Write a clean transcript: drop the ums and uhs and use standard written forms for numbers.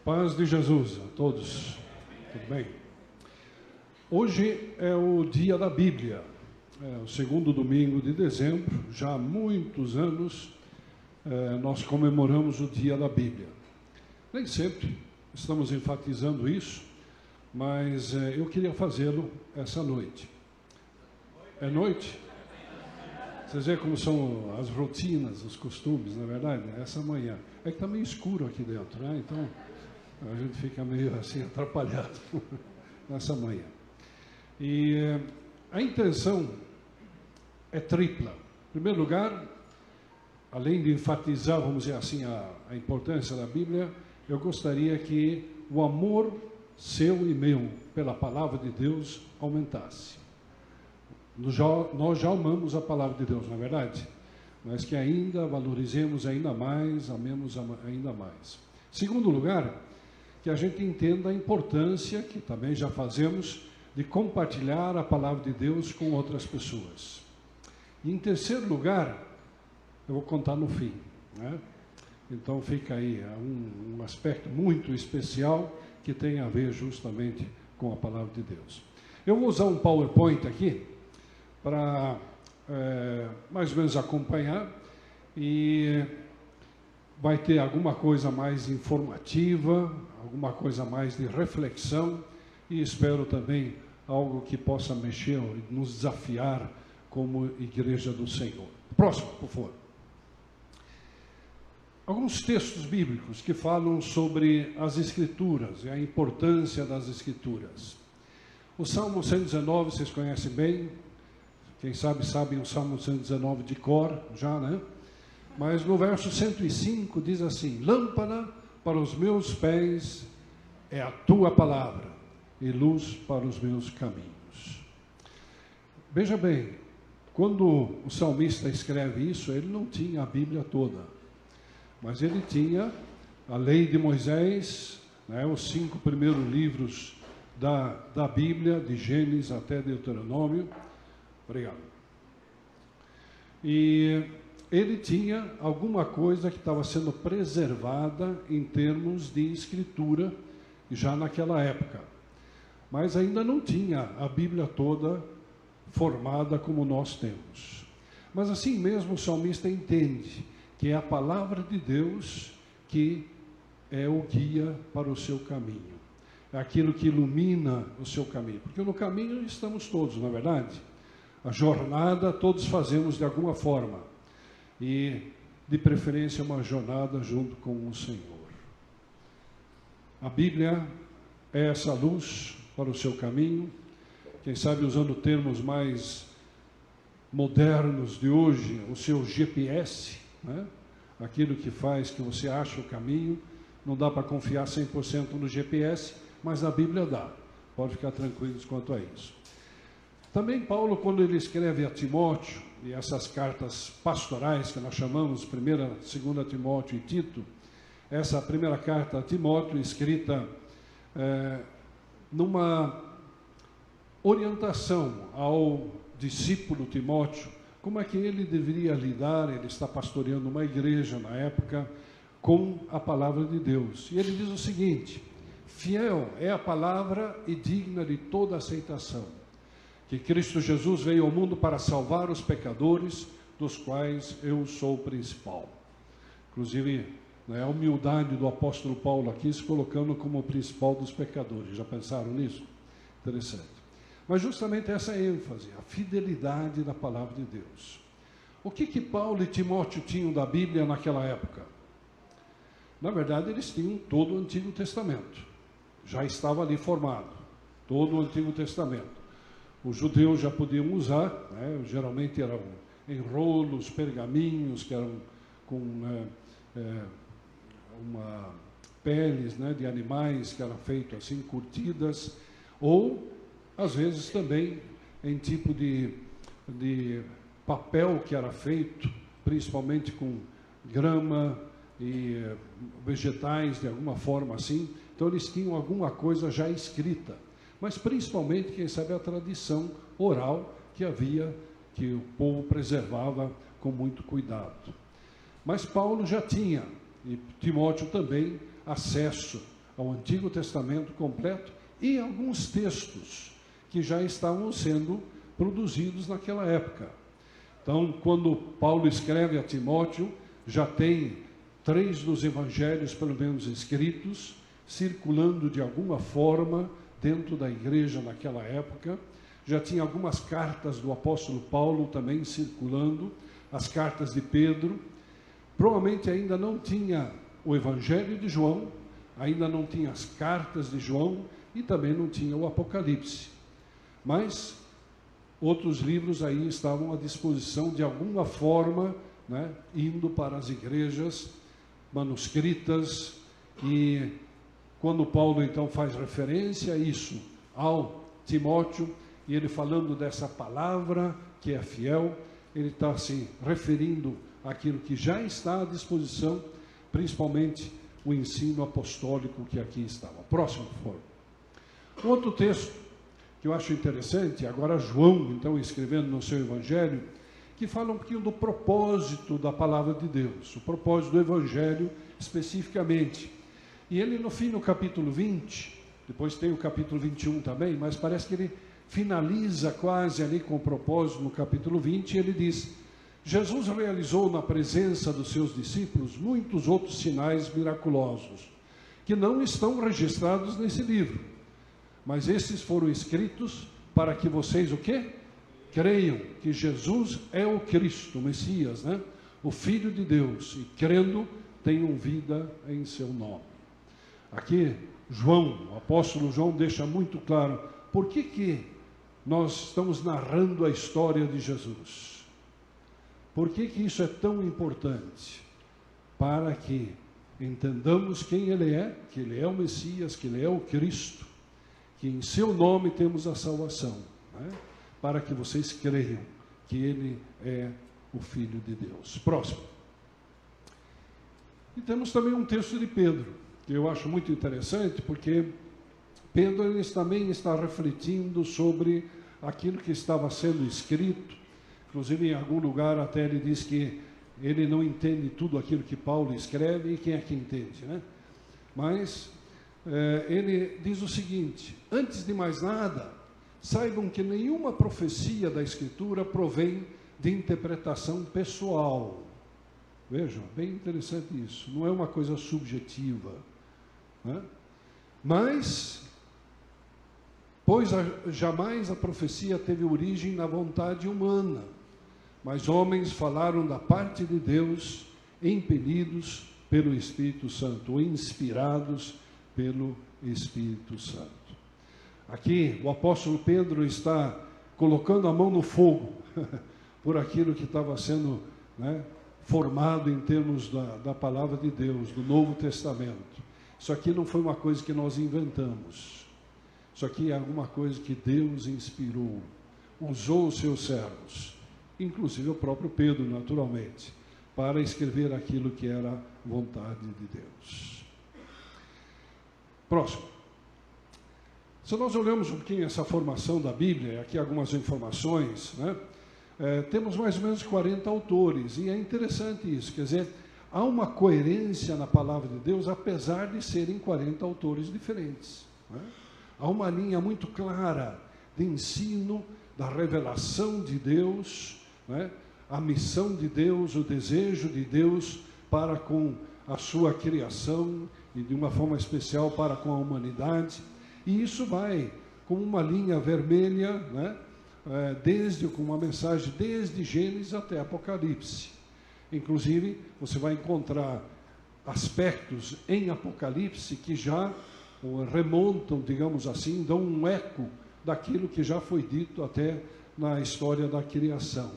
Paz de Jesus a todos, tudo bem? Hoje é o dia da Bíblia, é o segundo domingo de dezembro, já há muitos anos nós comemoramos o dia da Bíblia. Nem sempre estamos enfatizando isso, mas eu queria fazê-lo essa noite. É noite? Vocês veem como são as rotinas, os costumes, na verdade? Essa manhã. É que está meio escuro aqui dentro, né? Então a gente fica meio assim atrapalhado nessa manhã. E a intenção é tripla. Em primeiro lugar, além de enfatizar, vamos dizer assim, a importância da Bíblia, eu gostaria que o amor seu e meu pela palavra de Deus aumentasse. Nós já amamos a palavra de Deus, não é verdade? Mas que ainda valorizemos ainda mais, amemos ainda mais. Segundo lugar, que a gente entenda a importância, que também já fazemos, de compartilhar a palavra de Deus com outras pessoas. E em terceiro lugar, eu vou contar no fim, né? Então fica aí um aspecto muito especial que tem a ver justamente com a palavra de Deus. Eu vou usar um PowerPoint aqui para mais ou menos acompanhar, e vai ter alguma coisa mais informativa, alguma coisa mais de reflexão, e espero também algo que possa mexer e nos desafiar como igreja do Senhor. Próximo, por favor. Alguns textos bíblicos que falam sobre as Escrituras e a importância das Escrituras. O Salmo 119, vocês conhecem bem, quem sabe o Salmo 119 de cor, já, né? Mas no verso 105 diz assim: lâmpada para os meus pés é a tua palavra, e luz para os meus caminhos. Veja bem, quando o salmista escreve isso, ele não tinha a Bíblia toda, mas ele tinha a lei de Moisés, né, os 5 primeiros livros da Bíblia, de Gênesis até Deuteronômio. Obrigado. E ele tinha alguma coisa que estava sendo preservada em termos de escritura, já naquela época. Mas ainda não tinha a Bíblia toda formada como nós temos. Mas assim mesmo o salmista entende que é a palavra de Deus que é o guia para o seu caminho. É aquilo que ilumina o seu caminho. Porque no caminho estamos todos, não é verdade? A jornada todos fazemos de alguma forma. E, de preferência, uma jornada junto com o Senhor. A Bíblia é essa luz para o seu caminho. Quem sabe, usando termos mais modernos de hoje, o seu GPS, né? Aquilo que faz que você ache o caminho. Não dá para confiar 100% no GPS, mas na Bíblia dá. Pode ficar tranquilos quanto a isso. Também Paulo, quando ele escreve a Timóteo, e essas cartas pastorais que nós chamamos, 1ª, 2ª Timóteo e Tito, essa primeira carta a Timóteo, escrita numa orientação ao discípulo Timóteo, como é que ele deveria lidar, ele está pastoreando uma igreja na época, com a palavra de Deus. E ele diz o seguinte: fiel é a palavra e digna de toda aceitação, que Cristo Jesus veio ao mundo para salvar os pecadores, dos quais eu sou o principal. Inclusive, né, a humildade do apóstolo Paulo aqui, se colocando como o principal dos pecadores. Já pensaram nisso? Interessante. Mas justamente essa ênfase, a fidelidade da palavra de Deus. O que Paulo e Timóteo tinham da Bíblia naquela época? Na verdade, eles tinham todo o Antigo Testamento. Já estava ali formado, todo o Antigo Testamento. Os judeus já podiam usar, né? Geralmente eram enrolos, pergaminhos, que eram com peles, né, de animais que eram feitas assim, curtidas, ou às vezes também em tipo de papel que era feito, principalmente com grama e vegetais de alguma forma assim. Então eles tinham alguma coisa já escrita. Mas principalmente, quem sabe, a tradição oral que havia, que o povo preservava com muito cuidado. Mas Paulo já tinha, e Timóteo também, acesso ao Antigo Testamento completo e alguns textos que já estavam sendo produzidos naquela época. Então, quando Paulo escreve a Timóteo, já tem 3 dos evangelhos, pelo menos, escritos, circulando de alguma forma dentro da igreja naquela época. Já tinha algumas cartas do apóstolo Paulo também circulando, as cartas de Pedro. Provavelmente ainda não tinha o evangelho de João, ainda não tinha as cartas de João e também não tinha o Apocalipse. Mas outros livros aí estavam à disposição de alguma forma, né, indo para as igrejas, manuscritas. E quando Paulo então faz referência a isso ao Timóteo, e ele falando dessa palavra que é fiel, ele está se referindo àquilo que já está à disposição, principalmente o ensino apostólico que aqui estava. Próximo, por favor. Outro texto que eu acho interessante, agora João, então, escrevendo no seu evangelho, que fala um pouquinho do propósito da palavra de Deus, o propósito do evangelho especificamente. E ele, no fim, no capítulo 20, depois tem o capítulo 21 também, mas parece que ele finaliza quase ali com o propósito no capítulo 20, e ele diz: Jesus realizou na presença dos seus discípulos muitos outros sinais miraculosos, que não estão registrados nesse livro, mas esses foram escritos para que vocês o quê? Creiam que Jesus é o Cristo, o Messias, né? O Filho de Deus, e crendo tenham vida em seu nome. Aqui João, o apóstolo João, deixa muito claro por que nós estamos narrando a história de Jesus. Por que isso é tão importante? Para que entendamos quem Ele é, que Ele é o Messias, que Ele é o Cristo, que em seu nome temos a salvação, né? Para que vocês creiam que Ele é o Filho de Deus. Próximo. E temos também um texto de Pedro, que eu acho muito interessante, porque Pedro ele também está refletindo sobre aquilo que estava sendo escrito. Inclusive, em algum lugar até ele diz que ele não entende tudo aquilo que Paulo escreve, e quem é que entende, né? Mas ele diz o seguinte: antes de mais nada, saibam que nenhuma profecia da Escritura provém de interpretação pessoal. Vejam, bem interessante isso. Não é uma coisa subjetiva, né? Mas, pois jamais a profecia teve origem na vontade humana, mas homens falaram da parte de Deus, impelidos pelo Espírito Santo, ou inspirados pelo Espírito Santo. Aqui o apóstolo Pedro está colocando a mão no fogo por aquilo que estava sendo, né, formado em termos da palavra de Deus, do Novo Testamento. Isso aqui não foi uma coisa que nós inventamos. Isso aqui é alguma coisa que Deus inspirou, usou os seus servos, inclusive o próprio Pedro, naturalmente, para escrever aquilo que era vontade de Deus. Próximo. Se nós olhamos um pouquinho essa formação da Bíblia, aqui algumas informações, né? Temos mais ou menos 40 autores, e é interessante isso, quer dizer, há uma coerência na palavra de Deus, apesar de serem 40 autores diferentes, né? Há uma linha muito clara de ensino, da revelação de Deus, né? A missão de Deus, o desejo de Deus para com a sua criação, e de uma forma especial para com a humanidade. E isso vai com uma linha vermelha, né? Com uma mensagem desde Gênesis até Apocalipse. Inclusive, você vai encontrar aspectos em Apocalipse que já remontam, digamos assim, dão um eco daquilo que já foi dito até na história da criação.